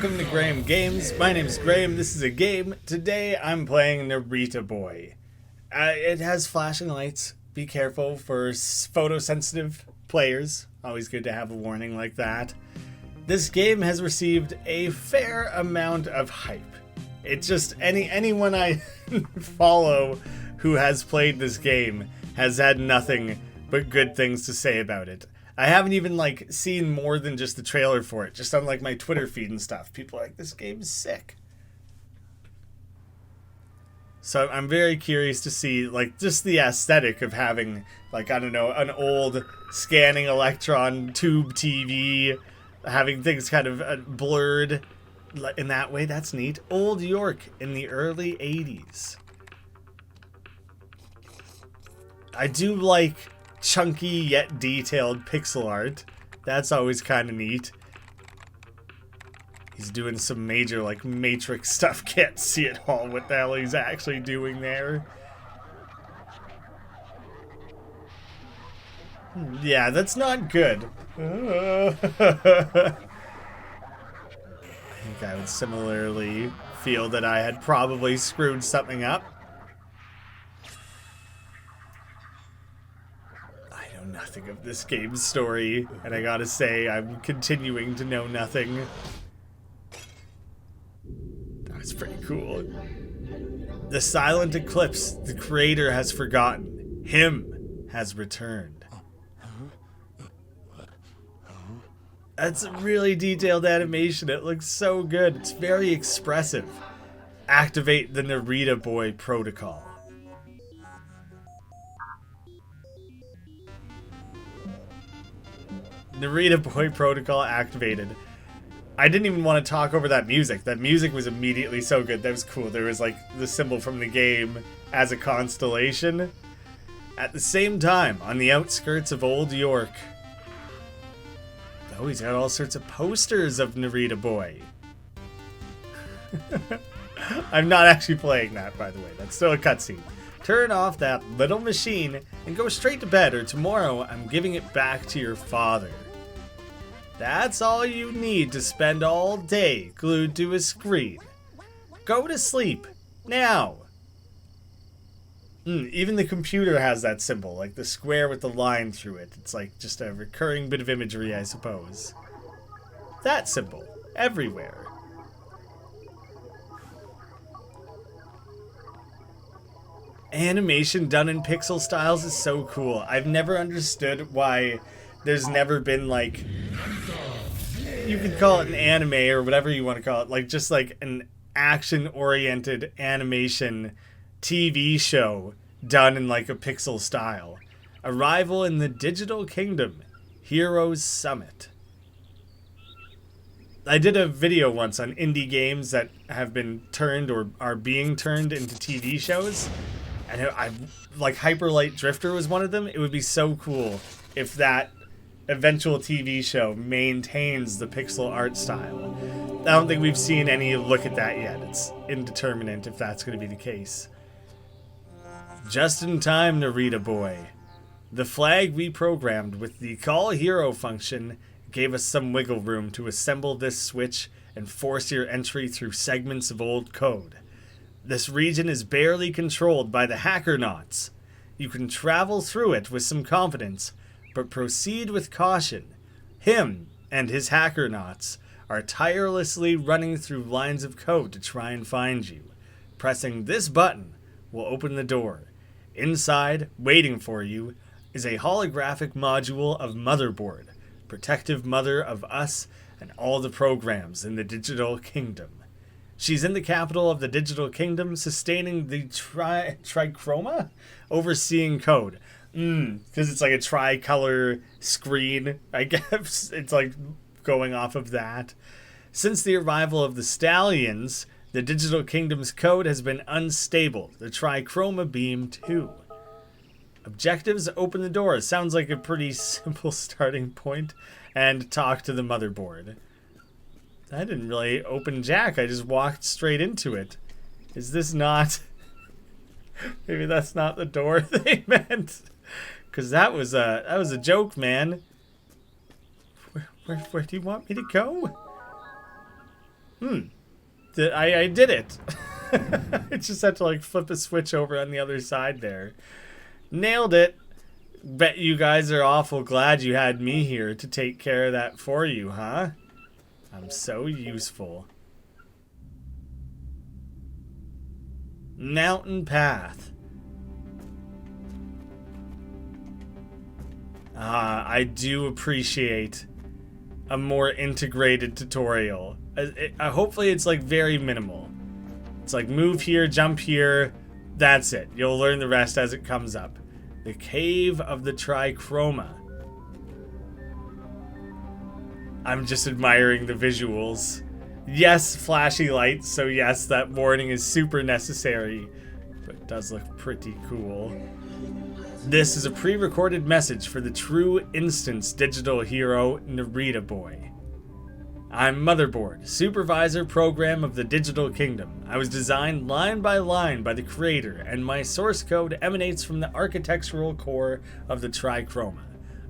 welcome to Graeme Games. My name is Graeme. This is a game. Today I'm playing Narita Boy. It has flashing lights. Be careful for photosensitive players. Always good to have a warning like that. This game has received a fair amount of hype. It's just anyone I follow who has played this game has had nothing but good things to say about it. I haven't even seen more than just the trailer for it, just on my Twitter feed and stuff. People are like, this game is sick. So I'm very curious to see just the aesthetic of having I don't know, an old scanning electron tube TV, having things kind of blurred in that way. That's neat. Old York in the early 80s. I do like chunky yet detailed pixel art. That's always kind of neat. He's doing some major Matrix stuff. Can't see it all what the hell he's actually doing there. Yeah, that's not good. I think I would similarly feel that I had probably screwed something up. Nothing of this game's story, and I gotta say, I'm continuing to know nothing. That was pretty cool. The silent eclipse the creator has forgotten. Him has returned. That's a really detailed animation. It looks so good. It's very expressive. Activate the Narita Boy protocol. Narita Boy protocol activated. I didn't even want to talk over that music. That music was immediately so good. That was cool. There was the symbol from the game as a constellation. At the same time, on the outskirts of Old York. Oh, he's got all sorts of posters of Narita Boy. I'm not actually playing that, by the way. That's still a cutscene. Turn off that little machine and go straight to bed, or tomorrow I'm giving it back to your father. That's all you need to spend all day glued to a screen. Go to sleep, now. Even the computer has that symbol, the square with the line through it. It's just a recurring bit of imagery, I suppose. That symbol, everywhere. Animation done in pixel styles is so cool. I've never understood why there's never been you could call it an anime or whatever you want to call it, just an action-oriented animation TV show done in a pixel style. Arrival in the Digital Kingdom, Heroes Summit. I did a video once on indie games that have been turned or are being turned into TV shows. And Hyper Light Drifter was one of them. It would be so cool if that eventual TV show maintains the pixel art style. I don't think we've seen any look at that yet. It's indeterminate if that's going to be the case. Just in time, Narita Boy. The flag we programmed with the Call Hero function gave us some wiggle room to assemble this switch and force your entry through segments of old code. This region is barely controlled by the hackernauts. You can travel through it with some confidence, but proceed with caution. Him and his hackernauts are tirelessly running through lines of code to try and find you. Pressing this button will open the door. Inside, waiting for you, is a holographic module of Motherboard, protective mother of us and all the programs in the Digital Kingdom. She's in the capital of the Digital Kingdom, sustaining the trichroma, overseeing code. Because it's a tricolor screen, I guess. It's going off of that. Since the arrival of the Stallions, the Digital Kingdom's code has been unstable. The trichroma beam too. Objectives: open the door. Sounds like a pretty simple starting point. And talk to the motherboard. I didn't really open Jack. I just walked straight into it. Is this not... Maybe that's not the door they meant. Because that was a joke, man. Where do you want me to go? I did it. I just had to like flip a switch over on the other side there. Nailed it. Bet you guys are awful glad you had me here to take care of that for you, huh? I'm so useful. Mountain path. I do appreciate a more integrated tutorial. Hopefully it's like very minimal. It's like move here, jump here, that's it. You'll learn the rest as it comes up. The Cave of the Trichroma. I'm just admiring the visuals. Yes, flashy lights, so yes, that warning is super necessary, but it does look pretty cool. This is a pre-recorded message for the true instance digital hero, Narita Boy. I'm Motherboard, supervisor program of the Digital Kingdom. I was designed line by the creator, and my source code emanates from the architectural core of the Trichroma.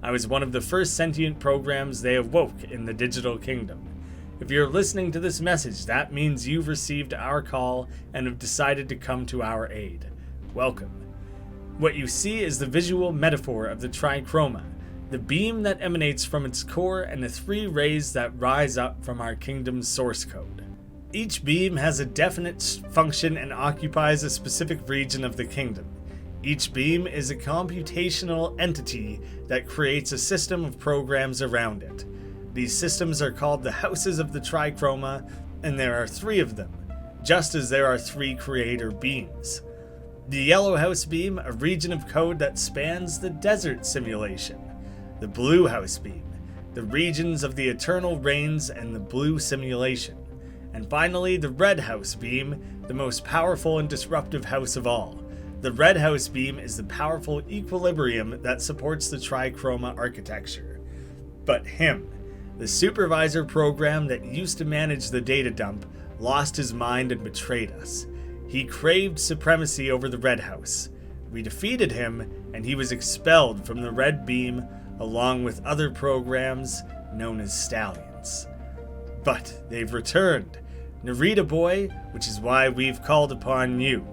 I was one of the first sentient programs they awoke in the Digital Kingdom. If you're listening to this message, that means you've received our call and have decided to come to our aid. Welcome. What you see is the visual metaphor of the Trichroma, the beam that emanates from its core and the 3 rays that rise up from our kingdom's source code. Each beam has a definite function and occupies a specific region of the kingdom. Each beam is a computational entity that creates a system of programs around it. These systems are called the Houses of the Trichroma, and there are 3 of them, just as there are 3 creator beams. The Yellow House beam, a region of code that spans the desert simulation. The Blue House beam, the regions of the Eternal Rains and the Blue simulation. And finally, the Red House beam, the most powerful and disruptive house of all. The Red House beam is the powerful equilibrium that supports the Trichroma architecture. But him, the supervisor program that used to manage the data dump, lost his mind and betrayed us. He craved supremacy over the Red House. We defeated him, and he was expelled from the Red Beam, along with other programs known as Stallions. But they've returned. Narita Boy, which is why we've called upon you.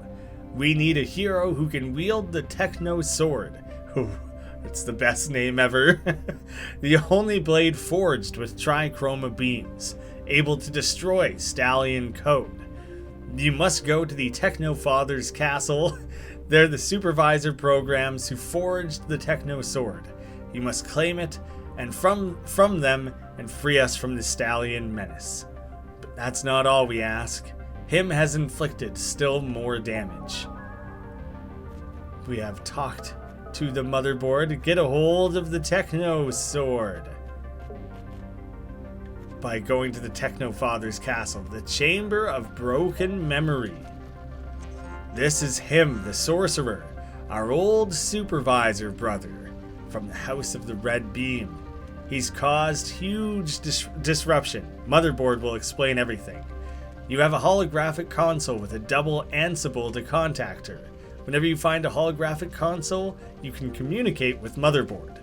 We need a hero who can wield the Techno-sword. Ooh, it's the best name ever. The only blade forged with Trichroma beams, able to destroy Stallion code. You must go to the Techno-father's castle. They're the supervisor programs who forged the Techno-sword. You must claim it, and from them, and free us from the Stallion menace. But that's not all we ask. Him has inflicted still more damage. We have talked to the motherboard to get a hold of the Techno-sword. By going to the Techno-father's castle, the Chamber of Broken Memory. This is him, the sorcerer, our old supervisor brother. From the House of the Red Beam. He's caused huge disruption. Motherboard will explain everything. You have a holographic console with a double Ansible to contact her. Whenever you find a holographic console, you can communicate with Motherboard.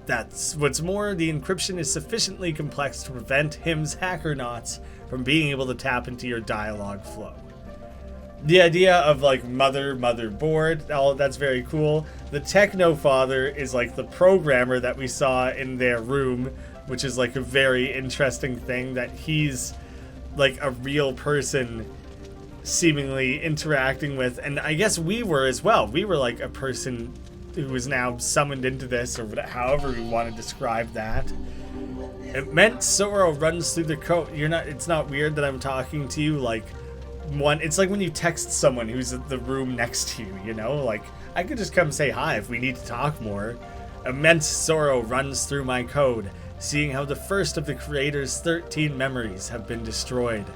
That's what's more, the encryption is sufficiently complex to prevent him's hacker knots from being able to tap into your dialogue flow. The idea of like motherboard, oh, that's very cool. The Techno-father is like the programmer that we saw in their room, which is like a very interesting thing that he's like a real person seemingly interacting with. And I guess we were as well. We were like a person who was now summoned into this, or however we want to describe that. Immense sorrow runs through the code. It's not weird that I'm talking to you like it's like when you text someone who's in the room next to you, you know? Like, I could just come say hi if we need to talk more. Immense sorrow runs through my code, seeing how the first of the creator's 13 memories have been destroyed.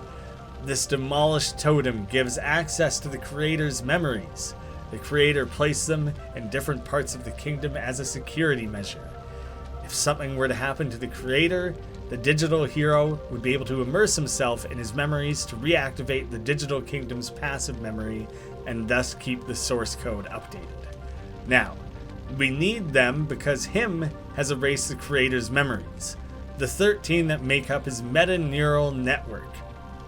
This demolished totem gives access to the creator's memories. The creator placed them in different parts of the kingdom as a security measure. If something were to happen to the creator, the digital hero would be able to immerse himself in his memories to reactivate the digital kingdom's passive memory and thus keep the source code updated. Now, we need them because him has erased the creator's memories, the 13 that make up his meta-neural network.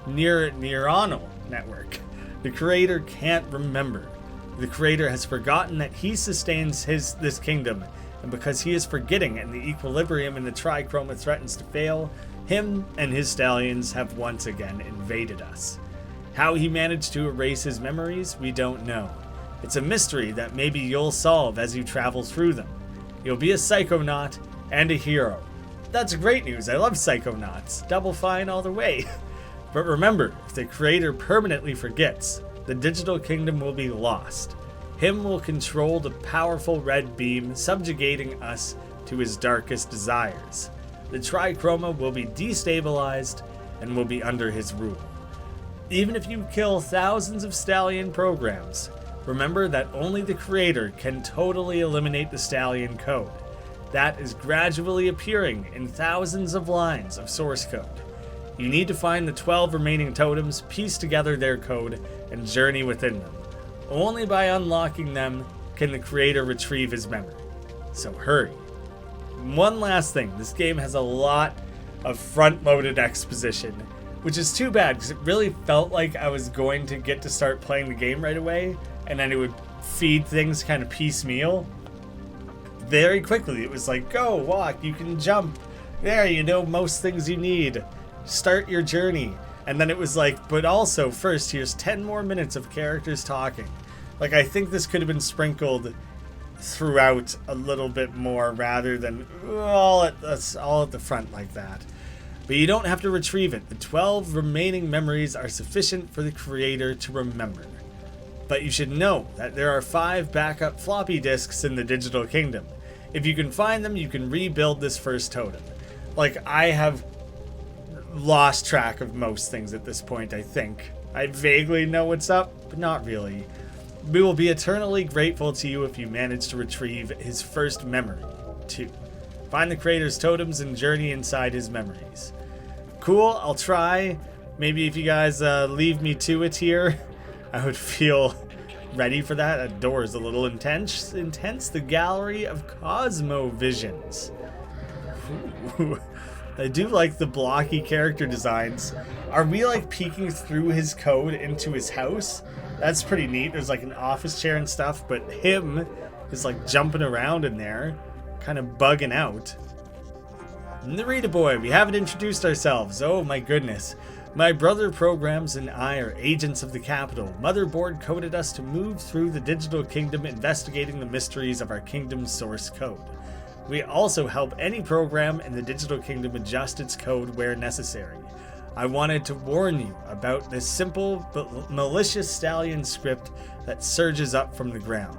neuronal network. The creator can't remember. The creator has forgotten that he sustains this kingdom, and because he is forgetting and the equilibrium in the trichroma threatens to fail, him and his stallions have once again invaded us. How he managed to erase his memories, we don't know. It's a mystery that maybe you'll solve as you travel through them. You'll be a psychonaut and a hero. That's great news, I love psychonauts. Double fine all the way. But remember, if the creator permanently forgets, the digital kingdom will be lost. Him will control the powerful red beam, subjugating us to his darkest desires. The trichroma will be destabilized and will be under his rule. Even if you kill thousands of Stallion programs, remember that only the creator can totally eliminate the Stallion code. That is gradually appearing in thousands of lines of source code. You need to find the 12 remaining totems, piece together their code, and journey within them. Only by unlocking them can the creator retrieve his memory. So hurry. One last thing, this game has a lot of front-loaded exposition, which is too bad because it really felt like I was going to get to start playing the game right away, and then it would feed things kind of piecemeal. Very quickly, it was like, go, walk, you can jump. There, you know most things you need. Start your journey. And then it was like, but also first, here's 10 more minutes of characters talking. Like, I think this could have been sprinkled throughout a little bit more rather than all at the front like that. But you don't have to retrieve it. The 12 remaining memories are sufficient for the creator to remember. But you should know that there are 5 backup floppy disks in the digital kingdom. If you can find them, you can rebuild this first totem. Like, I have lost track of most things at this point, I think. I vaguely know what's up, but not really. We will be eternally grateful to you if you manage to retrieve his first memory, too. Find the creator's totems and journey inside his memories. Cool, I'll try. Maybe if you guys leave me to it here, I would feel ready for that. That door is a little intense. The Gallery of Cosmo Visions. Ooh. I do like the blocky character designs. Are we like peeking through his code into his house? That's pretty neat. There's like an office chair and stuff, but him is like jumping around in there, kind of bugging out. Narita Boy, we haven't introduced ourselves. Oh my goodness. My brother programs and I are agents of the capital. Motherboard coded us to move through the digital kingdom, investigating the mysteries of our kingdom's source code. We also help any program in the digital kingdom adjust its code where necessary. I wanted to warn you about this simple but malicious Stallion script that surges up from the ground.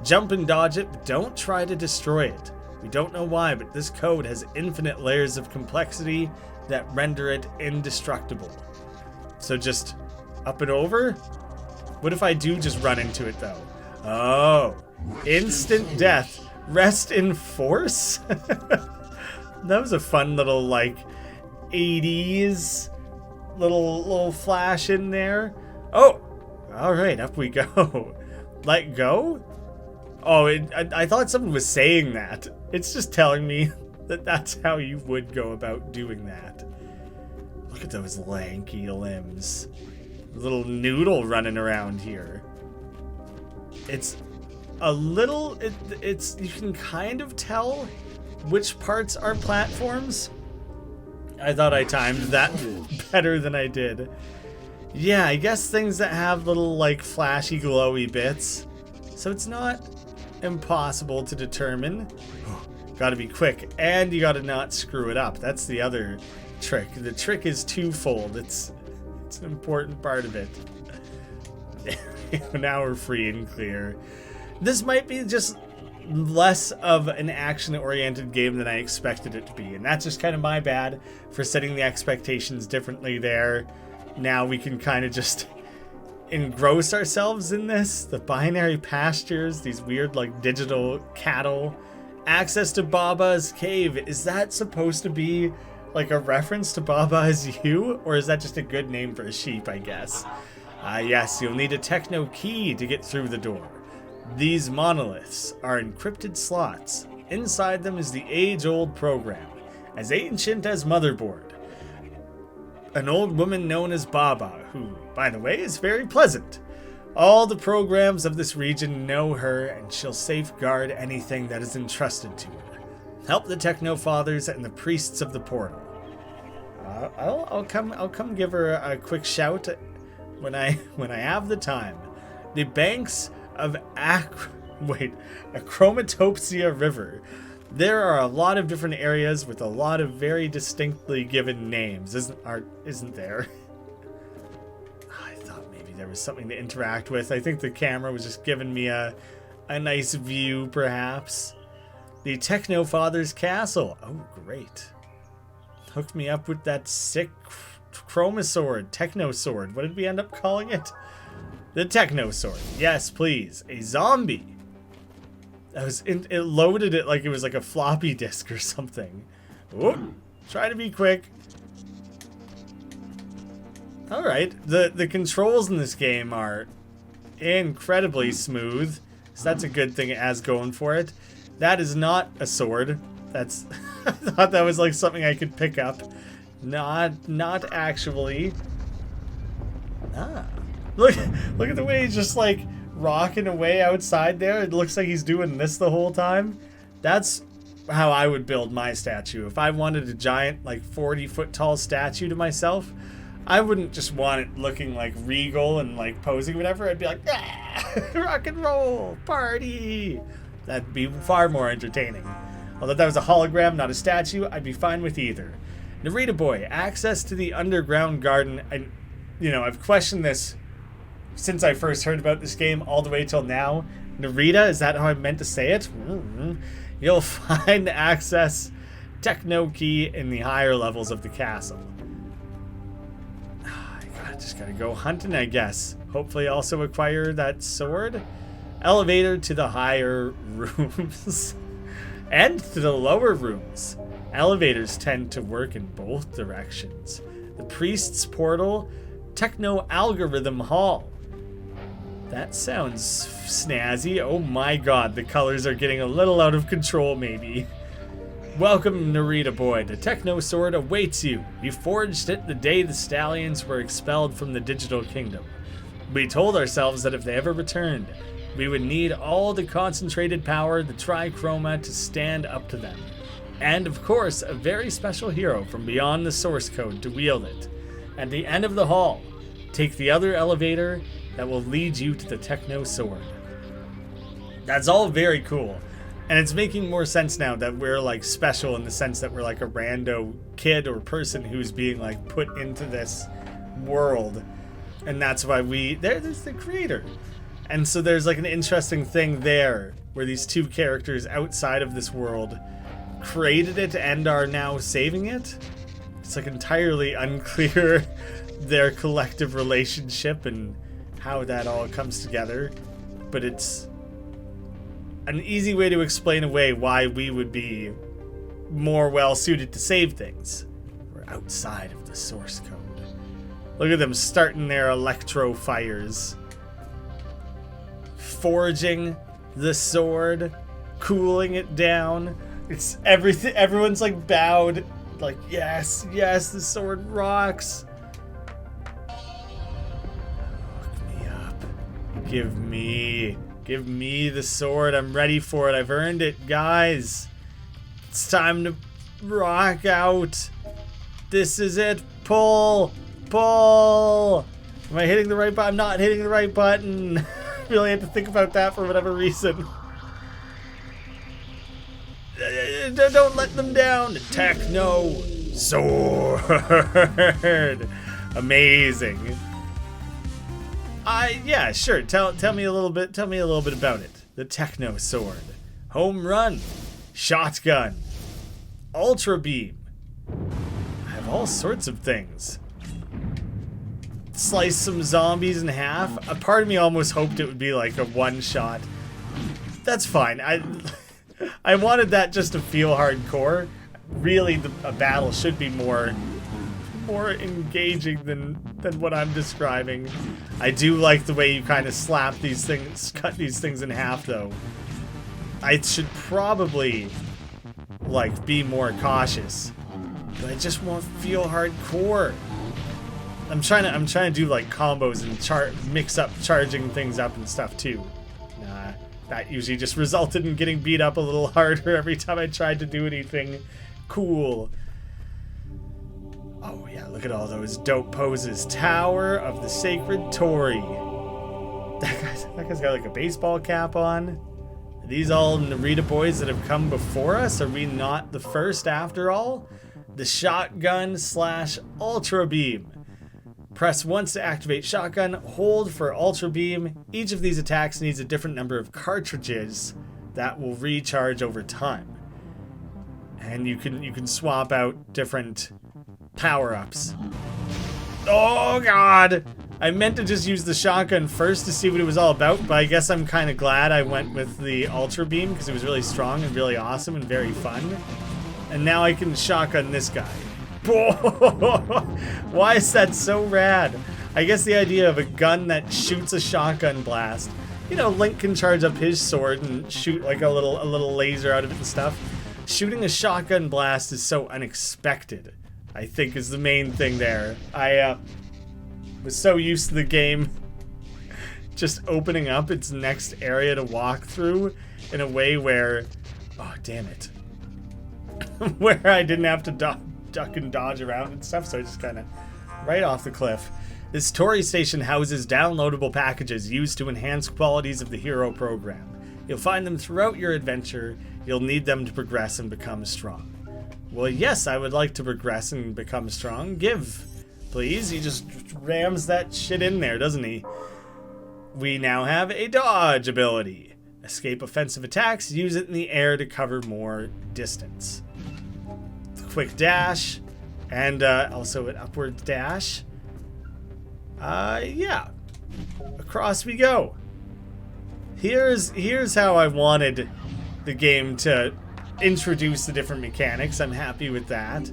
Jump and dodge it, but don't try to destroy it. We don't know why, but this code has infinite layers of complexity that render it indestructible. So just up and over? What if I do just run into it though? Oh, instant death. Rest in force? That was a fun little like 80s little flash in there. Oh, all right, up we go. Let go? Oh, I thought someone was saying that. It's just telling me that that's how you would go about doing that. Look at those lanky limbs. Little noodle running around here. It's a little, it's you can kind of tell which parts are platforms. I thought I timed that better than I did. Yeah, I guess things that have little like flashy glowy bits. So it's not impossible to determine. Gotta be quick, and you gotta not screw it up. That's the other trick. The trick is twofold. It's an important part of it. Now we're free and clear. This might be just less of an action-oriented game than I expected it to be, and that's just kind of my bad for setting the expectations differently there. Now we can kind of just engross ourselves in this. The binary pastures, these weird like digital cattle. Access to Baba's cave. Is that supposed to be like a reference to Baba is you? Or is that just a good name for a sheep, I guess? Yes, you'll need a techno key to get through the door. These monoliths are encrypted slots. Inside them is the age-old program, as ancient as Motherboard. an old woman known as Baba, who, by the way, is very pleasant. All the programs of this region know her, and she'll safeguard anything that is entrusted to her. Help the Techno Fathers and the priests of the portal. I'll come give her a quick shout when I have the time. The banks of Achromatopsia River. There are a lot of different areas with a lot of very distinctly given names, isn't there? I thought maybe there was something to interact with. I think the camera was just giving me a nice view, perhaps. The Techno Father's Castle. Oh, great. Hooked me up with that sick Techno-sword. Techno-sword. What did we end up calling it? The Techno-sword. Yes, please. A zombie. It loaded it like it was like a floppy disk or something. Whoop. Try to be quick. Alright. The controls in this game are incredibly smooth. So that's a good thing it has going for it. That is not a sword. That's I thought that was like something I could pick up. Not actually. Look at the way he's just like rocking away outside there. It looks like he's doing this the whole time. That's how I would build my statue. If I wanted a giant like 40-foot tall statue to myself, I wouldn't just want it looking like regal and like posing whatever. I'd be like, ah, rock and roll party. That'd be far more entertaining. Although that was a hologram, not a statue, I'd be fine with either. Narita Boy, access to the underground garden. I've questioned this since I first heard about this game all the way till now. Narita, is that how I meant to say it? You'll find access techno key in the higher levels of the castle. I just gotta go hunting, I guess. Hopefully also acquire that sword. Elevator to the higher rooms. And to the lower rooms. Elevators tend to work in both directions. The priest's portal, techno algorithm hall. That sounds snazzy. Oh my god, the colors are getting a little out of control maybe. Welcome, Narita Boy. The Techno-sword awaits you. You forged it the day the Stallions were expelled from the digital kingdom. We told ourselves that if they ever returned, we would need all the concentrated power, the trichroma, to stand up to them. And of course, a very special hero from beyond the source code to wield it. At the end of the hall, take the other elevator that will lead you to the Techno-sword. That's all very cool. And it's making more sense now that we're like special in the sense that we're like a rando kid or person who's being like put into this world. And that's why there's the creator. And so there's like an interesting thing there where these two characters outside of this world created it and are now saving it. It's like entirely unclear their collective relationship and how that all comes together. But it's an easy way to explain away why we would be more well suited to save things. We're outside of the source code. Look at them starting their electro fires. Forging the sword, cooling it down. It's everything. Everyone's like bowed, like yes, the sword rocks. Hook me up. Give me the sword. I'm ready for it. I've earned it, guys. It's time to rock out. This is it. Pull. Am I hitting the right button? I'm not hitting the right button. Really had to think about that for whatever reason. Don't let them down. Techno-sword. Amazing. Yeah, sure. Tell me a little bit about it. The Techno-sword. Home run. Shotgun. Ultra beam. I have all sorts of things. Slice some zombies in half. A part of me almost hoped it would be like a one-shot. That's fine. I wanted that just to feel hardcore. Really, a battle should be more engaging than what I'm describing. I do like the way you kind of slap these things, cut these things in half, though. I should probably like be more cautious, but I just won't feel hardcore. I'm trying to do like combos and mix up charging things up and stuff too. Nah, that usually just resulted in getting beat up a little harder every time I tried to do anything cool. Oh yeah, look at all those dope poses. Tower of the Sacred Torii. That guy's got like a baseball cap on. Are these all Narita boys that have come before us? Are we not the first after all? The shotgun / ultra beam. Press once to activate shotgun, hold for ultra beam. Each of these attacks needs a different number of cartridges that will recharge over time. And you can swap out different power-ups. Oh god! I meant to just use the shotgun first to see what it was all about, but I guess I'm kind of glad I went with the ultra beam because it was really strong and really awesome and very fun. And now I can shotgun this guy. Why is that so rad? I guess the idea of a gun that shoots a shotgun blast. You know, Link can charge up his sword and shoot like a little laser out of it and stuff. Shooting a shotgun blast is so unexpected, I think, is the main thing there. I was so used to the game just opening up its next area to walk through in a way where, oh damn it, where I didn't have to duck and dodge around and stuff, so I just kind of right off the cliff. This Torii station houses downloadable packages used to enhance qualities of the hero program. You'll find them throughout your adventure. You'll need them to progress and become strong. Well, yes, I would like to progress and become strong. Give, please. He just rams that shit in there, doesn't he? We now have a dodge ability. Escape offensive attacks. Use it in the air to cover more distance. Quick dash. And also an upward dash. Yeah. Across we go. Here's how I wanted the game to introduce the different mechanics. I'm happy with that.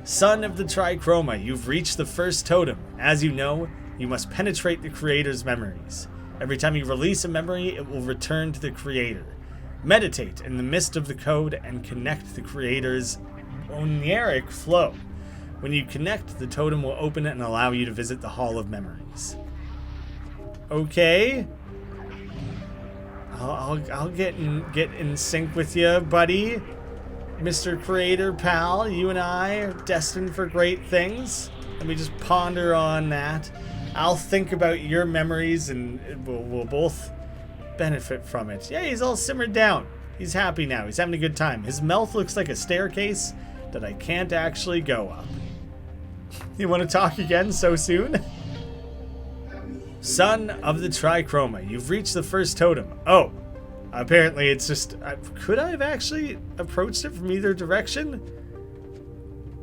Son of the Trichroma, you've reached the first totem. As you know, you must penetrate the creator's memories. Every time you release a memory, it will return to the creator. Meditate in the midst of the code and connect the creator's oniric flow. When you connect, the totem will open and allow you to visit the Hall of Memories. Okay. I'll get in sync with you, buddy. Mr. Creator pal, you and I are destined for great things. Let me just ponder on that. I'll think about your memories and we'll both benefit from it. Yeah, he's all simmered down. He's happy now. He's having a good time. His mouth looks like a staircase that I can't actually go up. You want to talk again so soon? Son of the Trichroma, you've reached the first totem. Oh, apparently it's just... could I have actually approached it from either direction?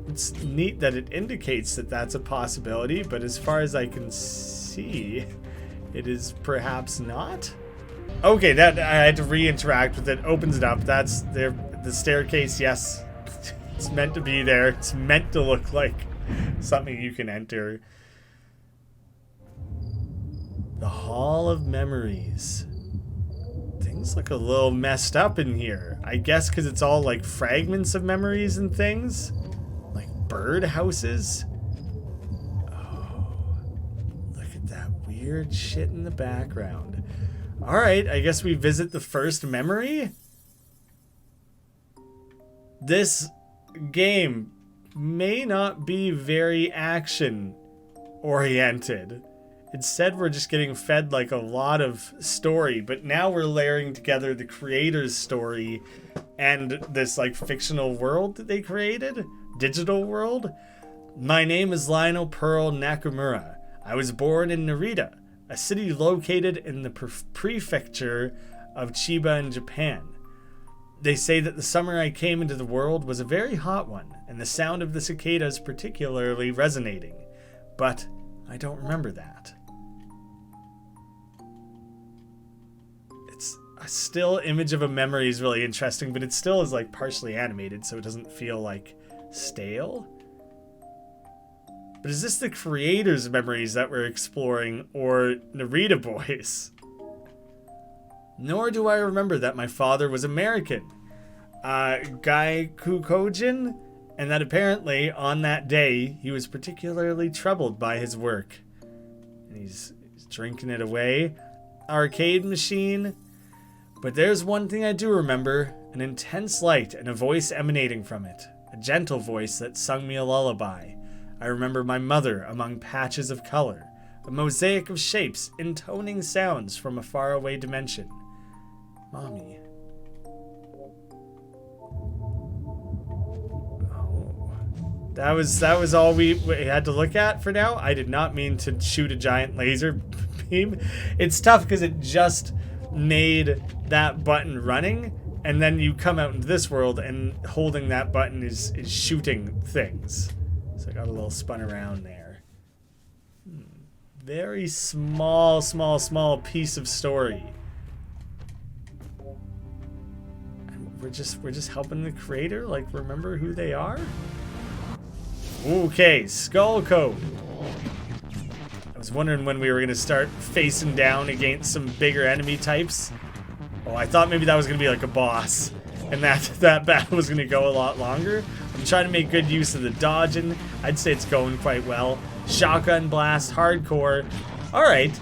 It's neat that it indicates that that's a possibility, but as far as I can see, it is perhaps not. Okay, that I had to re-interact with it. Opens it up. That's there. The staircase, yes. It's meant to be there. It's meant to look like something you can enter. The Hall of Memories. Things look a little messed up in here. I guess because it's all like fragments of memories and things. Like bird houses. Oh, look at that weird shit in the background. Alright, I guess we visit the first memory? This game may not be very action-oriented. Instead, we're just getting fed like a lot of story, but now we're layering together the creator's story and this like fictional world that they created, digital world. My name is Lionel Pearl Nakamura. I was born in Narita, a city located in the prefecture of Chiba in Japan. They say that the summer I came into the world was a very hot one, and the sound of the cicadas particularly resonating. But I don't remember that. A still image of a memory is really interesting, but it still is like partially animated, so it doesn't feel like stale. But is this the creator's memories that we're exploring, or Narita Boy's? Nor do I remember that my father was American. Guy Kukojin, and that apparently on that day he was particularly troubled by his work. And he's drinking it away. Arcade machine. But there's one thing I do remember, an intense light and a voice emanating from it. A gentle voice that sung me a lullaby. I remember my mother among patches of color. A mosaic of shapes, intoning sounds from a faraway dimension. Mommy. Oh. That was all we had to look at for now. I did not mean to shoot a giant laser beam. It's tough because it just made that button running, and then you come out into this world and holding that button is shooting things. So I got a little spun around there. Very small piece of story. And we're just helping the creator, like, remember who they are? Okay, skull code. I was wondering when we were gonna start facing down against some bigger enemy types. Oh, I thought maybe that was gonna be like a boss, and that battle was gonna go a lot longer. I'm trying to make good use of the dodging. I'd say it's going quite well. Shotgun blast, hardcore. All right,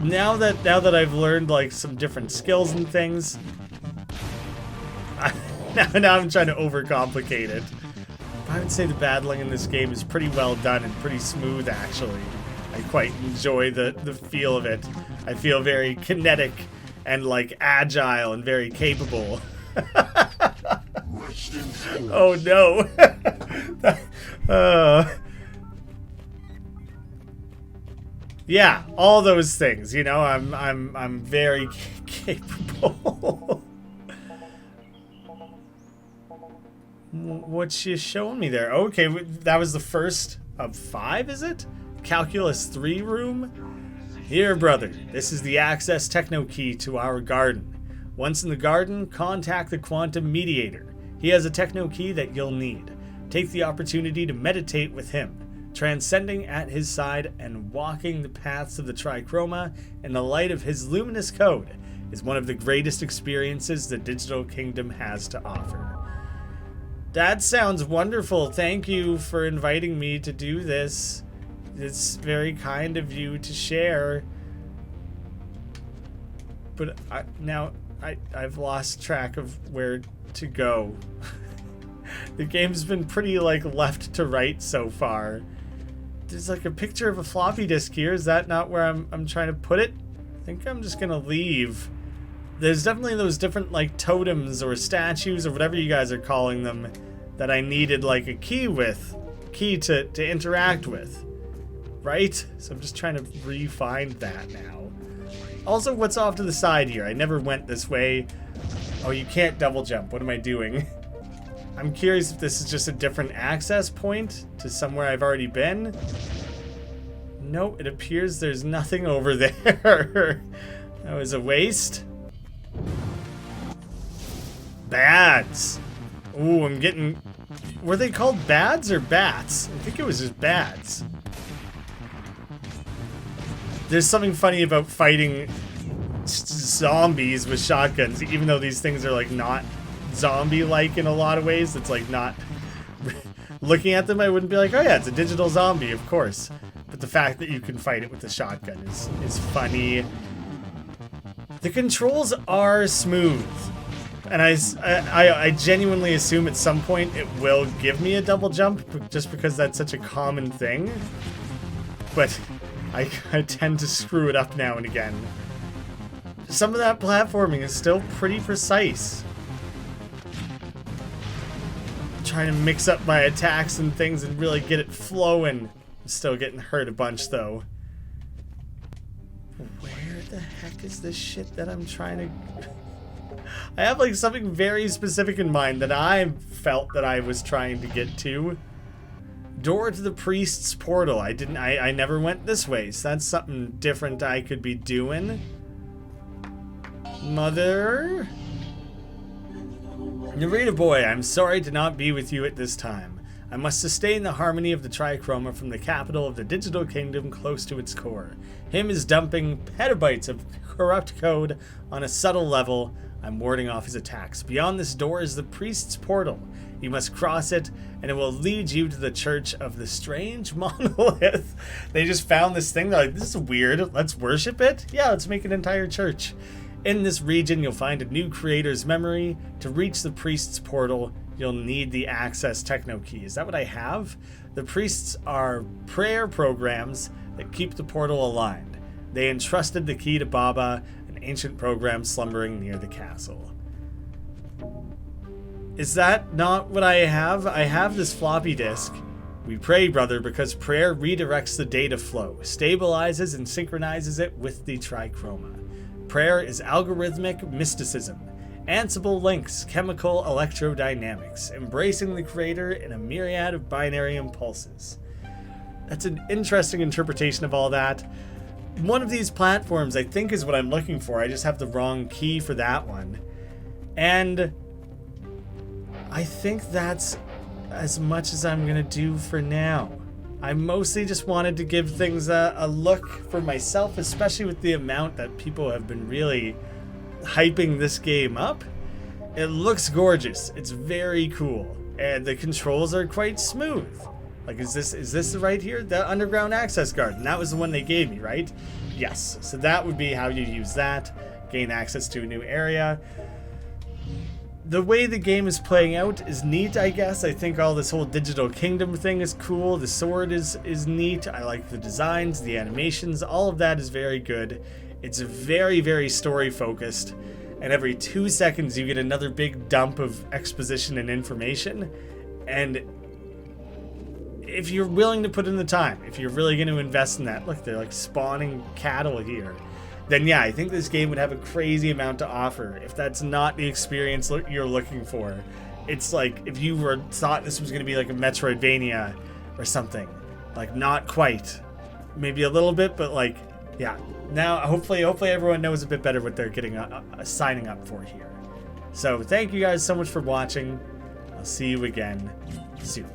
now that I've learned like some different skills and things, now I'm trying to overcomplicate it. I would say the battling in this game is pretty well done and pretty smooth, actually. I quite enjoy the feel of it. I feel very kinetic and like agile and very capable. Oh no. Yeah, all those things, you know, I'm very capable. What's she showing me there? Okay, that was the first of 5, is it? Calculus 3 room? Here, brother, this is the access techno key to our garden. Once in the garden, contact the quantum mediator. He has a techno key that you'll need. Take the opportunity to meditate with him, transcending at his side and walking the paths of the trichroma in the light of his luminous code is one of the greatest experiences the digital kingdom has to offer. That sounds wonderful. Thank you for inviting me to do this. It's very kind of you to share. But I've lost track of where to go. The game's been pretty like left to right so far. There's like a picture of a floppy disk here. Is that not where I'm trying to put it? I think I'm just gonna leave. There's definitely those different like totems or statues or whatever you guys are calling them that I needed like a key to interact with. Right? So I'm just trying to re-find that now. Also, what's off to the side here? I never went this way. Oh, you can't double jump. What am I doing? I'm curious if this is just a different access point to somewhere I've already been. Nope, it appears there's nothing over there. That was a waste. Bads. Ooh, I'm getting... Were they called bads or bats? I think it was just bads. There's something funny about fighting zombies with shotguns, even though these things are like not zombie-like in a lot of ways. It's like not... Looking at them, I wouldn't be like, oh yeah, it's a digital zombie, of course. But the fact that you can fight it with a shotgun is funny. The controls are smooth. And I genuinely assume at some point it will give me a double jump, just because that's such a common thing. But I tend to screw it up now and again. Some of that platforming is still pretty precise. I'm trying to mix up my attacks and things and really get it flowing. I'm still getting hurt a bunch though. Where the heck is this shit that I'm trying to... I have like something very specific in mind that I felt that I was trying to get to. Door to the priest's portal. I never went this way, so that's something different I could be doing. Mother? Narita Boy, I'm sorry to not be with you at this time. I must sustain the harmony of the trichroma from the capital of the digital kingdom close to its core. Him is dumping petabytes of corrupt code on a subtle level. I'm warding off his attacks. Beyond this door is the priest's portal. You must cross it, and it will lead you to the Church of the Strange Monolith. They just found this thing. They're like, this is weird. Let's worship it? Yeah, let's make an entire church. In this region, you'll find a new creator's memory. To reach the priest's portal, you'll need the access techno key. Is that what I have? The priests are prayer programs that keep the portal aligned. They entrusted the key to Baba, an ancient program slumbering near the castle. Is that not what I have? I have this floppy disk. We pray, brother, because prayer redirects the data flow, stabilizes and synchronizes it with the trichroma. Prayer is algorithmic mysticism, Ansible links, chemical electrodynamics, embracing the creator in a myriad of binary impulses. That's an interesting interpretation of all that. One of these platforms, I think, is what I'm looking for. I just have the wrong key for that one. And I think that's as much as I'm going to do for now. I mostly just wanted to give things a look for myself, especially with the amount that people have been really hyping this game up. It looks gorgeous. It's very cool. And the controls are quite smooth. Like, is this right here? The underground access card. And that was the one they gave me, right? Yes. So that would be how you use that. Gain access to a new area. The way the game is playing out is neat, I guess. I think all this whole digital kingdom thing is cool. The sword is neat. I like the designs, the animations. All of that is very good. It's very, very story focused. And every 2 seconds you get another big dump of exposition and information. And if you're willing to put in the time, if you're really going to invest in that, look, they're like spawning cattle here. Then yeah, I think this game would have a crazy amount to offer. If that's not the experience you're looking for, it's like if you thought this was going to be like a Metroidvania or something, like not quite, maybe a little bit, but like, yeah. Now, hopefully everyone knows a bit better what they're getting signing up for here. So thank you guys so much for watching. I'll see you again soon.